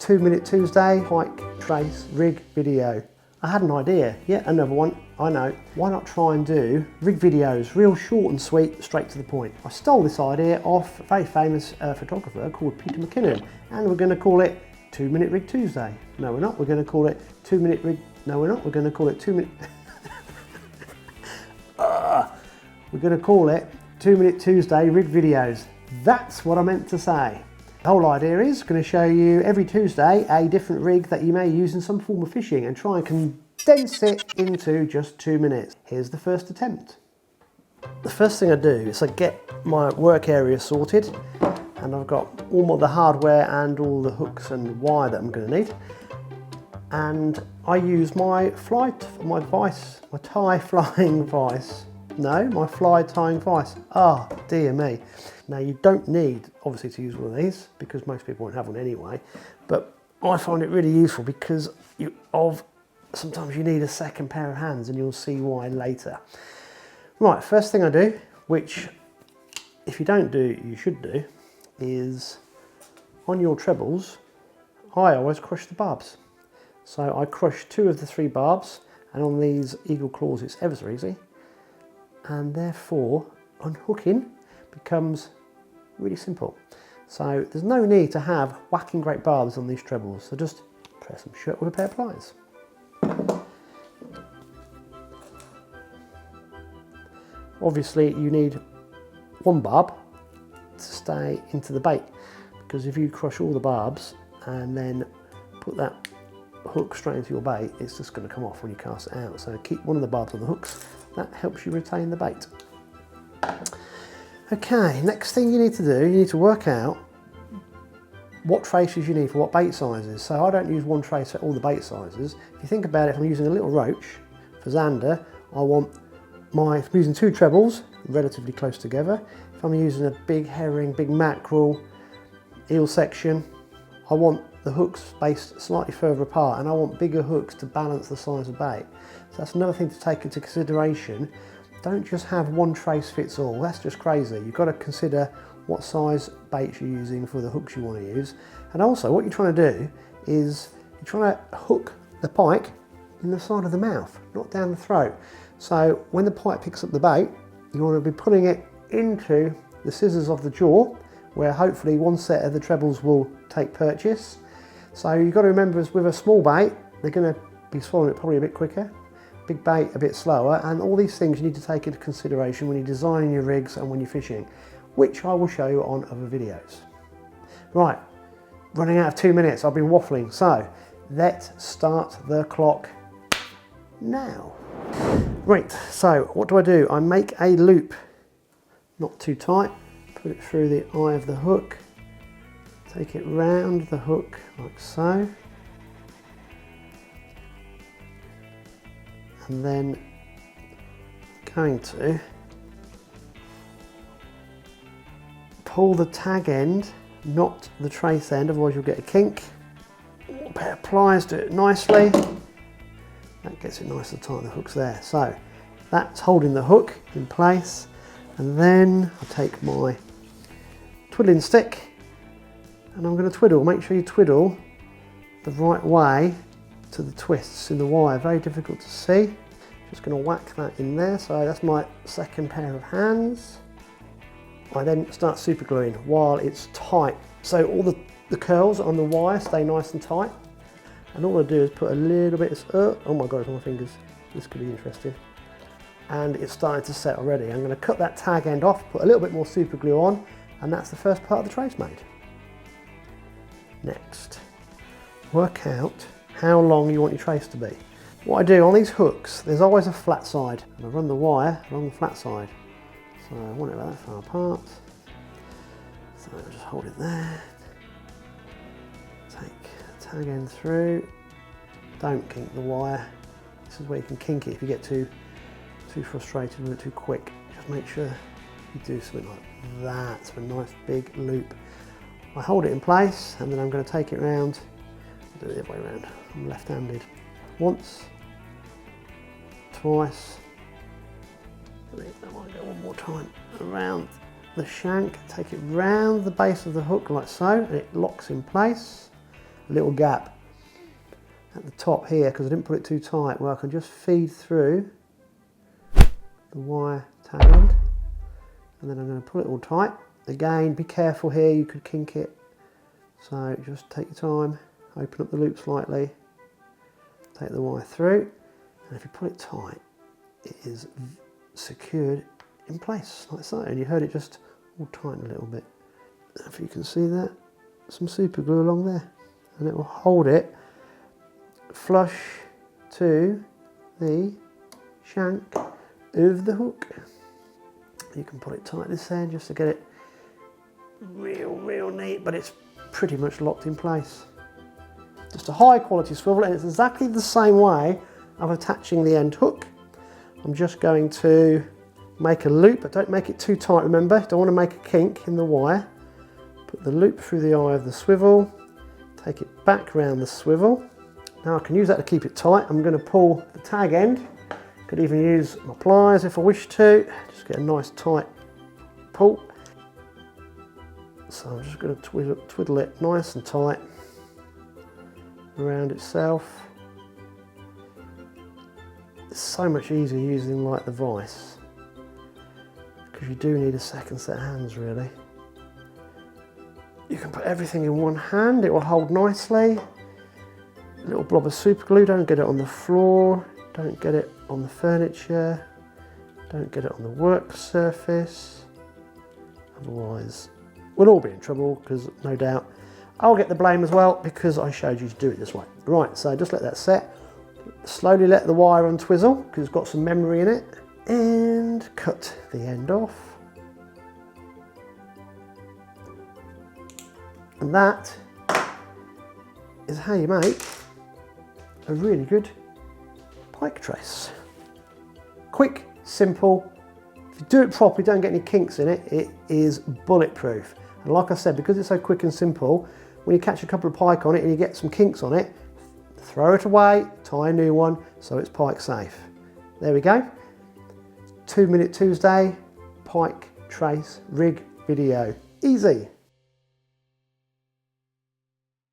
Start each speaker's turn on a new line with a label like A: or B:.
A: 2 Minute Tuesday pike trace rig video. I had an idea, yet another one, I know. Why not try and do rig videos, real short and sweet, straight to the point. I stole this idea off a very famous photographer called Peter McKinnon, and we're going to call it 2 Minute Rig Tuesday. No we're not, we're going to call it 2 Minute Rig, no we're not, we're going to call it 2 Minute... We're going to call it 2 Minute Tuesday Rig Videos. That's what I meant to say. The whole idea is going to show you every Tuesday a different rig that you may use in some form of fishing and try and condense it into just 2 minutes. Here's the first attempt. The first thing I do is I get my work area sorted, and I've got all the hardware and all the hooks and wire that I'm going to need. And I use my fly flying vise. No, my fly tying vise. Ah, dear me. Now you don't need, obviously, to use one of these because most people won't have one anyway, but I find it really useful because sometimes you need a second pair of hands, and you'll see why later. Right, first thing I do, which if you don't do, you should do, is on your trebles, I always crush the barbs. So I crush 2 of the 3 barbs, and on these eagle claws it's ever so easy. And therefore unhooking becomes really simple. So there's no need to have whacking great barbs on these trebles, so just press them shut with a pair of pliers. Obviously you need 1 barb to stay into the bait, because if you crush all the barbs and then put that hook straight into your bait, it's just going to come off when you cast it out. So keep one of the barbs on the hooks. That helps you retain the bait. Okay, next thing you need to do, you need to work out what traces you need for what bait sizes. So I don't use one trace for all the bait sizes. If you think about it, if I'm using a little roach for zander, if I'm using 2 trebles relatively close together. If I'm using a big herring, big mackerel, eel section, I want the hooks spaced slightly further apart, and I want bigger hooks to balance the size of bait. So that's another thing to take into consideration. Don't just have one trace fits all, that's just crazy. You've got to consider what size baits you're using for the hooks you want to use. And also what you're trying to do is you're trying to hook the pike in the side of the mouth, not down the throat. So when the pike picks up the bait, you want to be putting it into the scissors of the jaw, where hopefully one set of the trebles will take purchase. So you've got to remember, as with a small bait, they're going to be swallowing it probably a bit quicker, big bait a bit slower, and all these things you need to take into consideration when you're designing your rigs and when you're fishing, which I will show you on other videos. Right, running out of 2 minutes, I've been waffling, so let's start the clock now. Right, so what do? I make a loop, not too tight, put it through the eye of the hook, take it round the hook like so, and then going to pull the tag end, not the trace end, otherwise you'll get a kink. A pair of pliers do it nicely. That gets it nice and tight, the hook's there. So that's holding the hook in place, and then I take my twiddling stick and I'm going to twiddle. Make sure you twiddle the right way to the twists in the wire. Very difficult to see. Just going to whack that in there. So that's my second pair of hands. I then start super gluing while it's tight. So all the curls on the wire stay nice and tight. And all I do is put a little bit of, oh my god, it's on my fingers. This could be interesting. And it's starting to set already. I'm going to cut that tag end off, put a little bit more super glue on, and that's the first part of the trace made. Next, work out how long you want your trace to be. What I do on these hooks, there's always a flat side, and I run the wire along the flat side. So I want it about that far apart. So I'll just hold it there. Take the tag end through. Don't kink the wire. This is where you can kink it if you get too frustrated with it too quick. Just make sure you do something like that, so a nice big loop. I hold it in place, and then I'm going to take it round. I'll do it the other way around. I'm left-handed. Once, twice. I might go one more time around the shank. Take it round the base of the hook like so, and it locks in place. a little gap at the top here because I didn't put it too tight, where I can just feed through the wire tag end, and then I'm going to pull it all tight. Again, be careful here, you could kink it, so just take your time, open up the loop slightly, take the wire through, and if you pull it tight, it is secured in place like so, and you heard it just all tighten a little bit. If you can see that, some super glue along there, and it will hold it flush to the shank of the hook. You can pull it tight this end just to get it real neat, but it's pretty much locked in place. Just a high quality swivel, and it's exactly the same way of attaching the end hook. I'm just going to make a loop, but don't make it too tight, remember, don't want to make a kink in the wire. Put the loop through the eye of the swivel, take it back round the swivel. Now I can use that to keep it tight. I'm going to pull the tag end. Could even use my pliers if I wish to. Just get a nice tight pull. So I'm just going to twiddle it nice and tight around itself. It's so much easier using like the vice, because you do need a second set of hands really. You can put everything in one hand, it will hold nicely. A little blob of super glue, don't get it on the floor, don't get it on the furniture, don't get it on the work surface, otherwise we'll all be in trouble, because no doubt I'll get the blame as well because I showed you to do it this way. Right, so just let that set, slowly let the wire untwizzle because it's got some memory in it, and cut the end off. And that is how you make a really good pike trace. Quick, simple. If you do it properly, don't get any kinks in it, it is bulletproof. And like I said, because it's so quick and simple, when you catch a couple of pike on it and you get some kinks on it, throw it away, tie a new one so it's pike safe. There we go. 2 Minute Tuesday pike trace rig video. Easy.